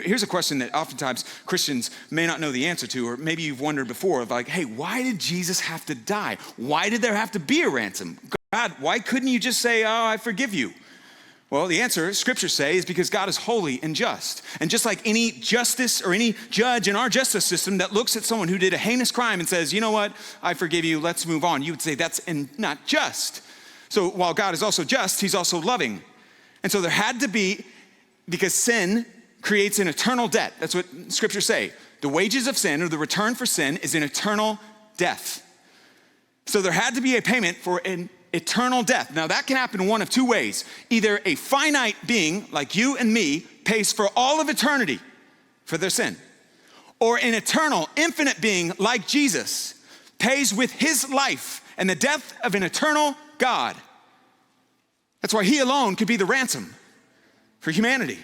Here's a question that oftentimes Christians may not know the answer to, or maybe you've wondered before, of like, hey, why did Jesus have to die? Why did there have to be a ransom? God, why couldn't you just say, oh, I forgive you? Well, the answer, scriptures say, is because God is holy and just. And just like any justice or any judge in our justice system that looks at someone who did a heinous crime and says, you know what, I forgive you, let's move on, you would say that's not just. So while God is also just, he's also loving. And so there had to be, because sin creates an eternal debt. That's what scriptures say. The wages of sin, or the return for sin, is an eternal death. So there had to be a payment for an eternal death. Now that can happen in one of two ways. Either a finite being like you and me pays for all of eternity for their sin, or an eternal, infinite being like Jesus pays with his life and the death of an eternal God. That's why he alone could be the ransom for humanity.